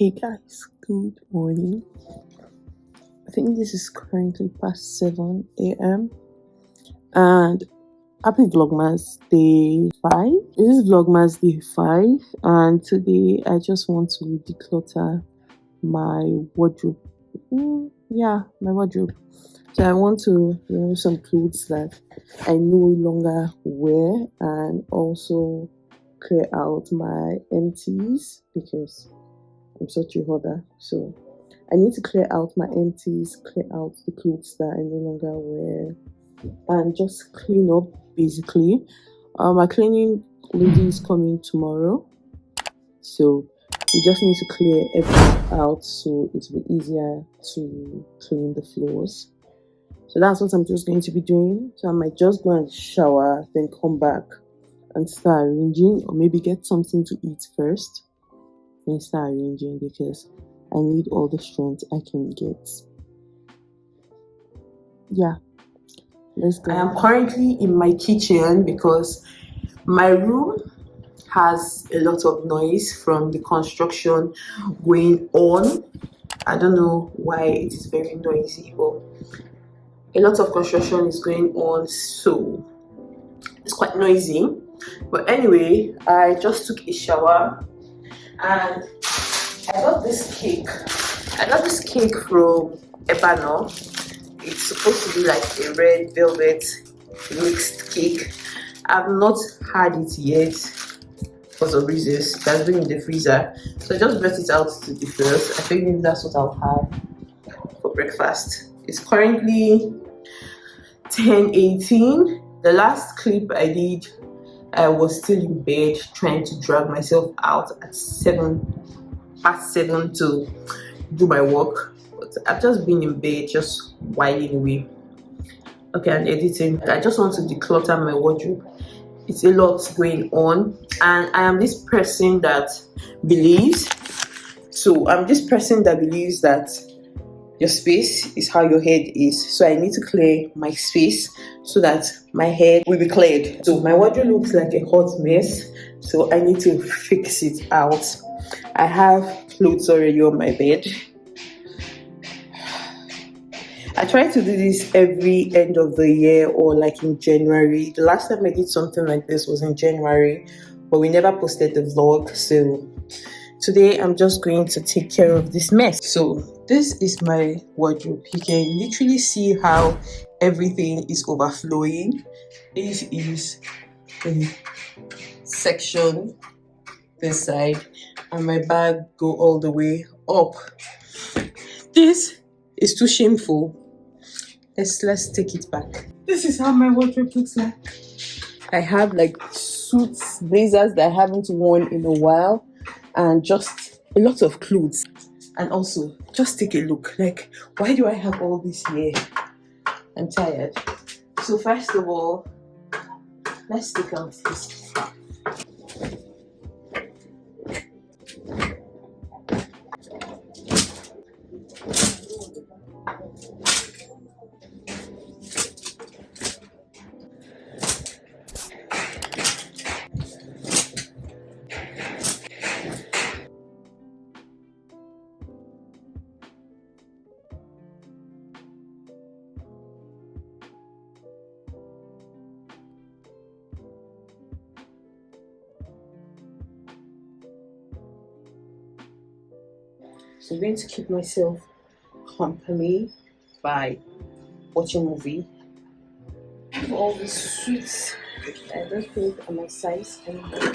Hey guys, good morning. I think this is currently past 7 a.m. and happy Vlogmas day 5. This is Vlogmas day 5, and today I just want to declutter my wardrobe. My wardrobe. So I want to remove some clothes that I no longer wear and also clear out my empties because I'm such a hoarder. So I need to clear out my empties, clear out the clothes that I no longer wear, and just clean up basically. My cleaning lady is coming tomorrow, so we just need to clear everything out so it will be easier to clean the floors. So that's what I'm just going to be doing. So I might just go and shower, then come back and start arranging, or maybe get something to eat first, then start arranging because I need all the strength I can get. Yeah, let's go. I am currently in my kitchen because my room has a lot of noise from the construction going on. I don't know why it is very noisy, but a lot of construction is going on, so it's quite noisy. But anyway, I just took a shower and I got this cake. I got this cake from Ebano. It's supposed to be like a red velvet mixed cake. I've not had it yet for some reasons. It has been in the freezer, so I just brought it out to the first. I think maybe that's what I'll have for breakfast. It's currently 10:18. The last clip I did, I was still in bed trying to drag myself out at 7 past 7 to do my work, but I've just been in bed just whiling away. Okay, and editing. I just want to declutter my wardrobe. It's a lot going on, and I am this person that believes that your space is how your head is. So I need to clear my space so that my head will be cleared. So my wardrobe looks like a hot mess, so I need to fix it out. I have clothes already on my bed. I try to do this every end of the year or like in January. The last time I did something like this was in January, but we never posted the vlog. So today I'm just going to take care of this mess. So this is my wardrobe. You can literally see how everything is overflowing. This is the section this side, and my bag go all the way up. This is too shameful. Let's take it back. This is how my wardrobe looks like. I have like suits, blazers that I haven't worn in a while, and just a lot of clothes. And also, just take a look. Like, why do I have all this here? I'm tired. So first of all, let's take out this. So I'm going to keep myself company by watching a movie. All these sweets I don't think are my size anymore.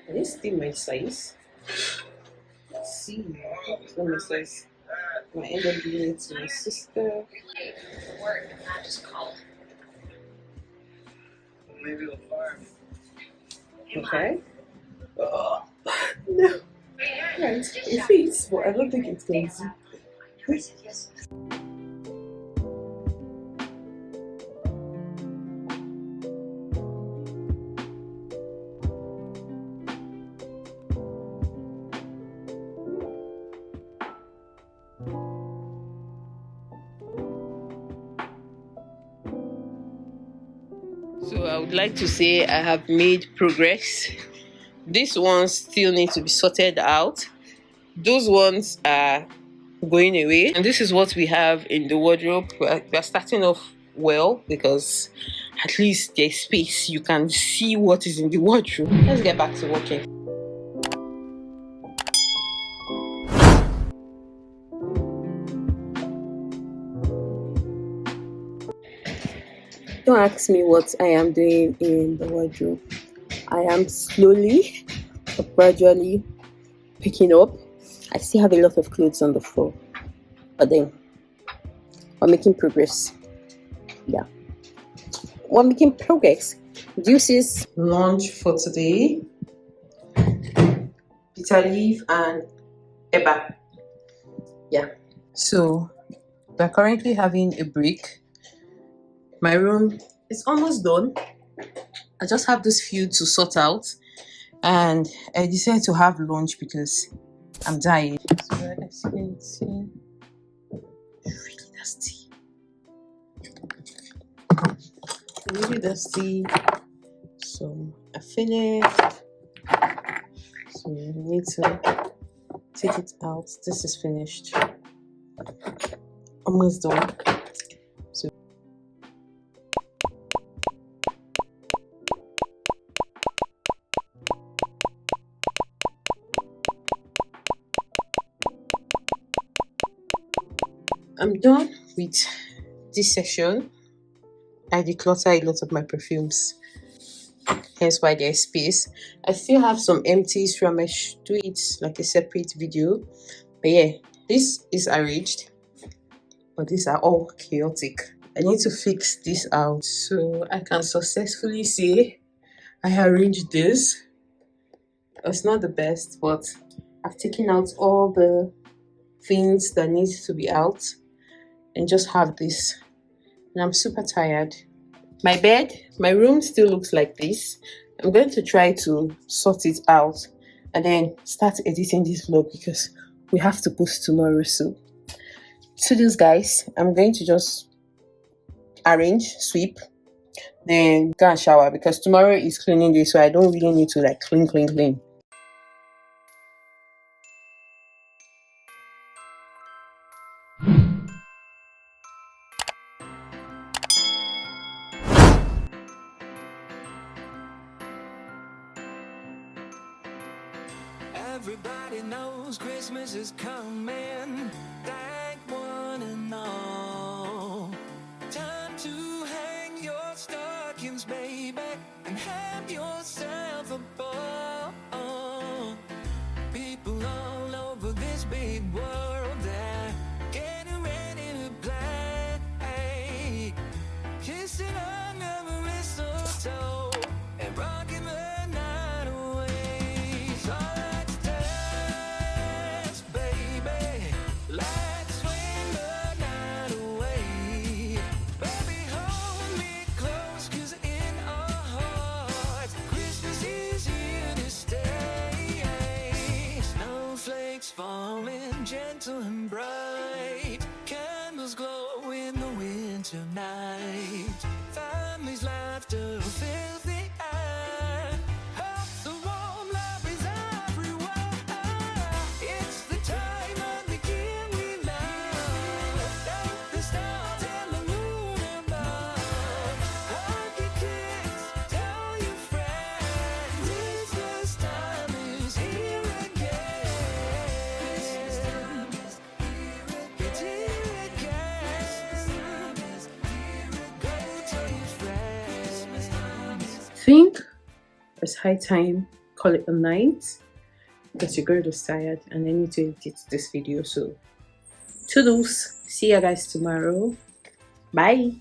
Is this still my size? Let's see. It's not my size. I end up giving it to my sister. Work, not just call. Maybe the farm. Okay. No. Right. It fits, but I don't think it's going to. Yes. would like to say I have made progress. These ones still need to be sorted out. Those ones are going away, and this is what we have in the wardrobe. We're starting off well because at least there's space. You can see what is in the wardrobe. Let's get back to working. Don't ask me what I am doing in the wardrobe. I am slowly but gradually picking up. I still have a lot of clothes on the floor, but then we're making progress. Yeah, we're making progress. Deuces. Lunch for today: bitter leaf and eba. Yeah. So we're currently having a break. My room is almost done. I just have this few to sort out, and I decided to have lunch because I'm tired. So as you can see, really dusty. Really dusty. So I finished. So we need to take it out. This is finished. Almost done. So I'm done with this session. I declutter a lot of my perfumes, hence why there's space. I still have some empties from I should do it like a separate video. But yeah, this is arranged, but these are all chaotic. I need to fix this out so I can successfully say I arranged this. It's not the best, but I've taken out all the things that need to be out and just have this. And I'm super tired. My bed, my room still looks like this. I'm going to try to sort it out and then start editing this vlog because we have to post tomorrow. So to these guys, I'm going to just arrange, sweep, then go and shower because tomorrow is cleaning day, so I don't really need to like clean. Everybody knows Christmas is coming. Thank one and all. Time to hang your stockings, baby, and have yourself a ball. People all over this big world, they're getting ready to play. Kissing under the mistletoe and rocking the night away. So let's dance, baby. Let's swing the night away. Baby, hold me close, 'cause in our hearts Christmas is here to stay. Snowflakes falling gentle and bright, candles glow in the winter night. Families' laughter fills the air. Hope the warm love is everywhere. It's the time of the year we love. Thank the stars and the moon above. Hug your kids, tell your friends. Christmas time is here again. Christmas time is here again. It's here again. Christmas time is here again. Go tell your friends. Christmas time is I think it's high time, call it a night, because your girl is tired and I need to edit this video. So toodles, see you guys tomorrow. Bye.